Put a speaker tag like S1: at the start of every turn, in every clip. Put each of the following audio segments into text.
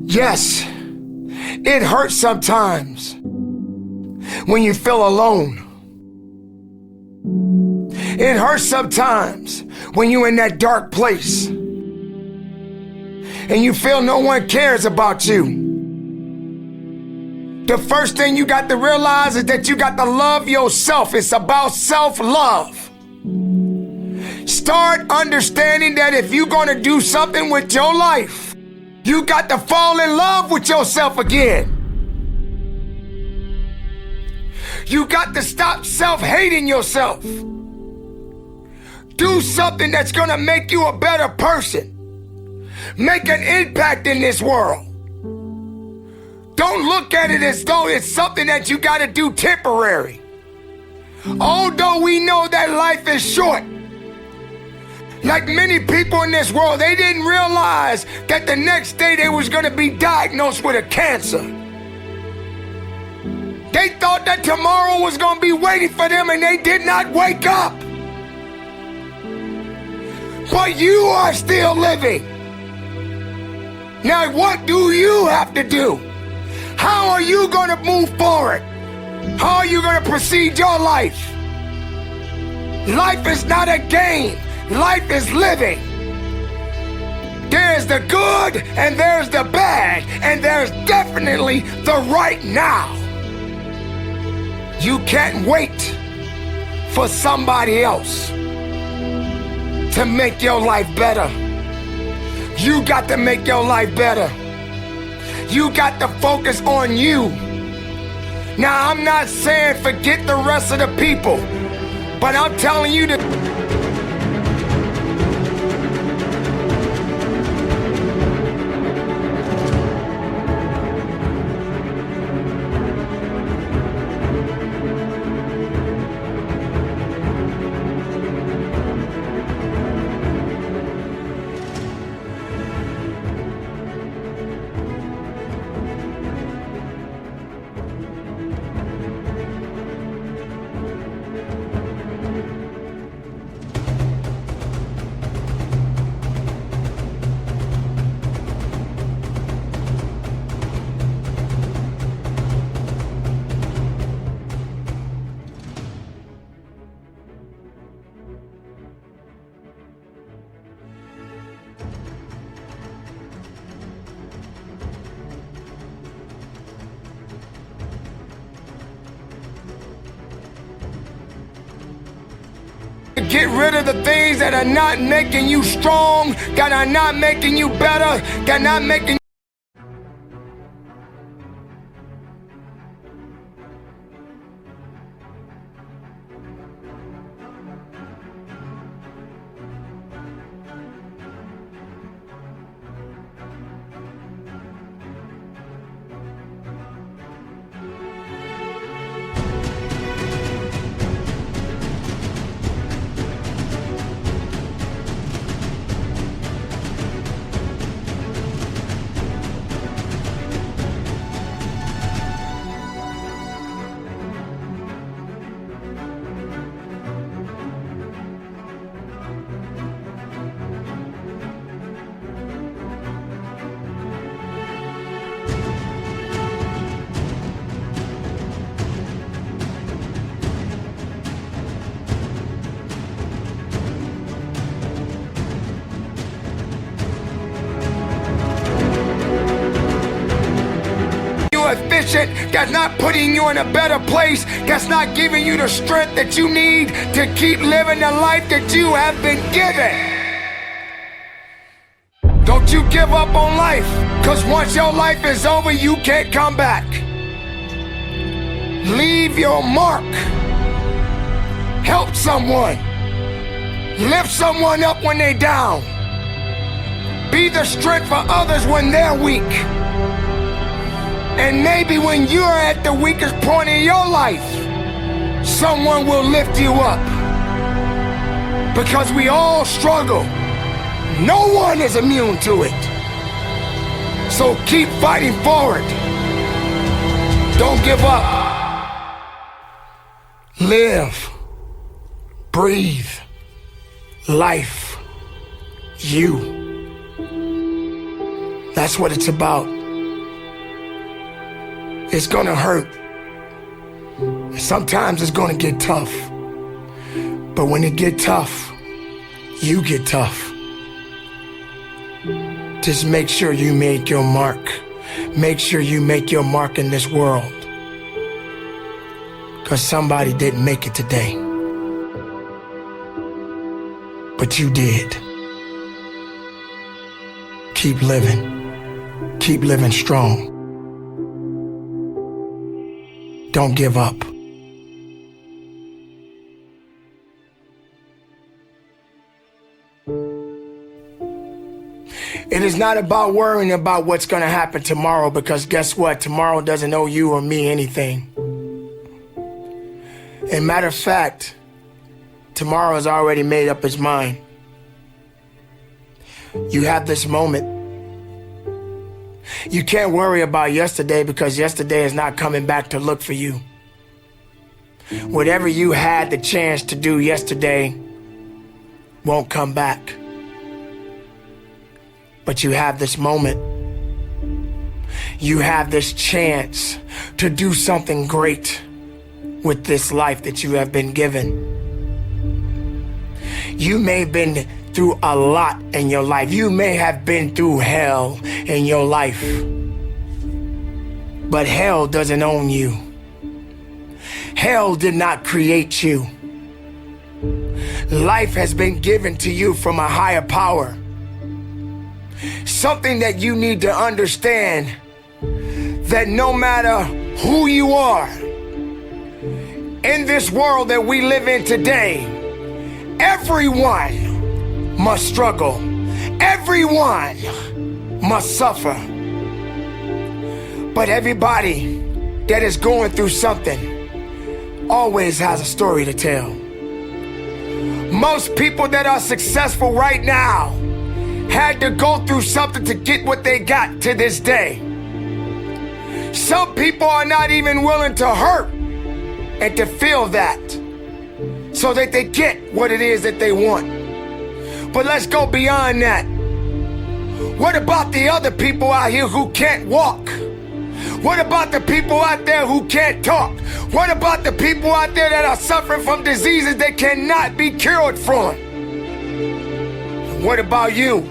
S1: Yes, it hurts sometimes when you feel alone. It hurts sometimes when you're in that dark place and you feel no one cares about you. The first thing you got to realize is that you got to love yourself. It's about self-love. Start understanding that if you're going to do something with your life, you got to fall in love with yourself again. You got to stop self-hating yourself. Do something that's going to make you a better person. Make an impact in this world. Don't look at it as though it's something that you got to do temporary. Although we know that life is short, like many people in this world, they didn't realize that the next day they was going to be diagnosed with a cancer. They thought that tomorrow was going to be waiting for them, and they did not wake up. But you are still living. Now, what do you have to do? How are you going to move forward? How are you going to proceed your life? Life is not a game. Life is living. There's the good and there's the bad, and there's definitely the right now. You can't wait for somebody else to make your life better. You got to make your life better. You got to focus on you. Now, I'm not saying forget the rest of the people, but I'm telling you that get rid of the things that are not making you strong, that are not making you better, that are not making efficient, that's not putting you in a better place, that's not giving you the strength that you need to keep living the life that you have been given. Don't you give up on life, because once your life is over, you can't come back. Leave your mark. Help someone. Lift someone up when they're down. Be the strength for others when they're weak. And maybe when you're at the weakest point in your life, someone will lift you up. Because we all struggle. No one is immune to it. So keep fighting forward. Don't give up. Live. Breathe. Life. you. That's what it's about. It's gonna hurt. Sometimes it's gonna get tough. But when it get tough, you get tough. Just make sure you make your mark. Make sure you make your mark in this world. Because somebody didn't make it today. But you did. Keep living. Keep living strong. Don't give up. It is not about worrying about what's going to happen tomorrow, because guess what? Tomorrow doesn't owe you or me anything. And matter of fact, tomorrow has already made up its mind. You have this moment. You can't worry about yesterday, because yesterday is not coming back to look for you. Whatever you had the chance to do yesterday won't come back. But you have this moment. You have this chance to do something great with this life that you have been given. You may have been through a lot in your life. You may have been through hell in your life. But hell doesn't own you. Hell did not create you. Life has been given to you from a higher power. Something that you need to understand, that no matter who you are, in this world that we live in today, everyone must struggle. Everyone must suffer. But everybody that is going through something always has a story to tell. Most people that are successful right now had to go through something to get what they got to this day. Some people are not even willing to hurt and to feel that so that they get what it is that they want. But let's go beyond that. What about the other people out here who can't walk? What about the people out there who can't talk? What about the people out there that are suffering from diseases that cannot be cured from? What about you?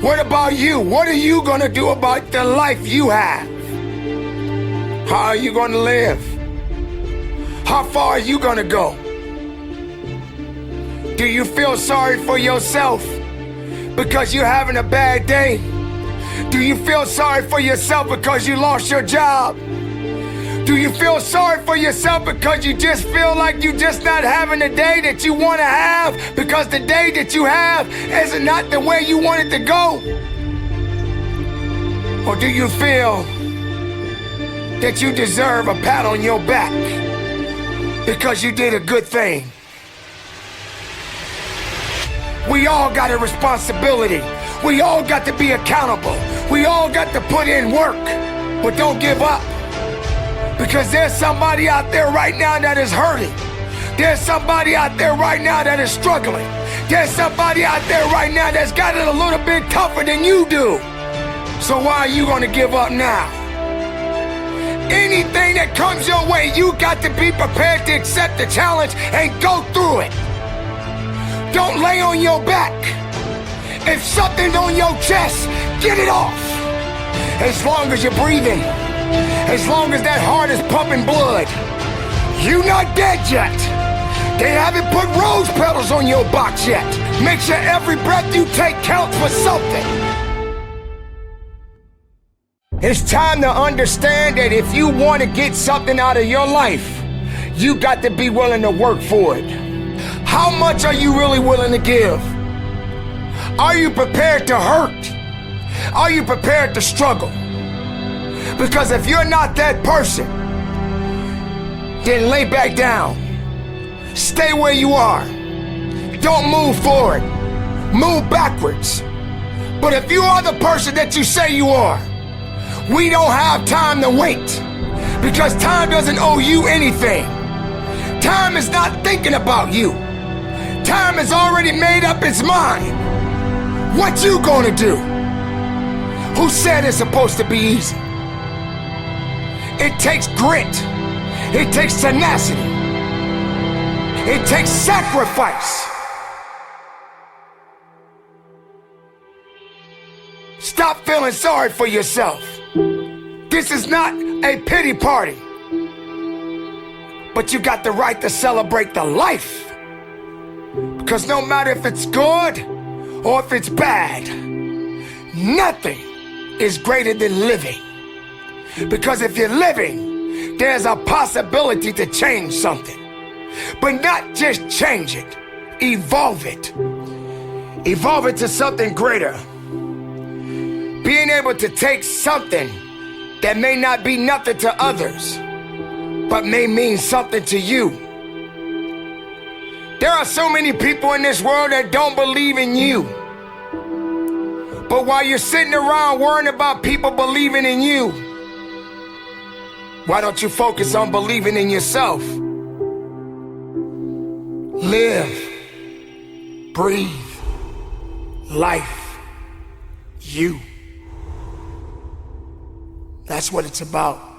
S1: What about you? What are you gonna do about the life you have? How are you gonna live? How far are you gonna go? Do you feel sorry for yourself because you're having a bad day? Do you feel sorry for yourself because you lost your job? Do you feel sorry for yourself because you just feel like you're just not having the day that you want to have, because the day that you have is not the way you want it to go? Or do you feel that you deserve a pat on your back because you did a good thing? We all got a responsibility. We all got to be accountable. We all got to put in work, but don't give up. Because there's somebody out there right now that is hurting. There's somebody out there right now that is struggling. There's somebody out there right now that's got it a little bit tougher than you do. So why are you gonna give up now? Anything that comes your way, you got to be prepared to accept the challenge and go through it. Don't lay on your back. If something's on your chest, get it off. As long as you're breathing, as long as that heart is pumping blood, you're not dead yet. They haven't put rose petals on your box yet. Make sure every breath you take counts for something. It's time to understand that if you want to get something out of your life, you got to be willing to work for it. How much are you really willing to give? Are you prepared to hurt? Are you prepared to struggle? Because if you're not that person, then lay back down. Stay where you are. Don't move forward. Move backwards. But if you are the person that you say you are, we don't have time to wait. Because time doesn't owe you anything. Time is not thinking about you. Time has already made up its mind. What you gonna do? Who said it's supposed to be easy? It takes grit. It takes tenacity. It takes sacrifice. Stop feeling sorry for yourself. This is not a pity party. But you got the right to celebrate the life. Because no matter if it's good or if it's bad, nothing is greater than living. Because if you're living, there's a possibility to change something. But not just change it, evolve it. Evolve it to something greater. Being able to take something that may not be nothing to others, but may mean something to you. There are so many people in this world that don't believe in you. But while you're sitting around worrying about people believing in you, why don't you focus on believing in yourself? Live, breathe, life, you. That's what it's about.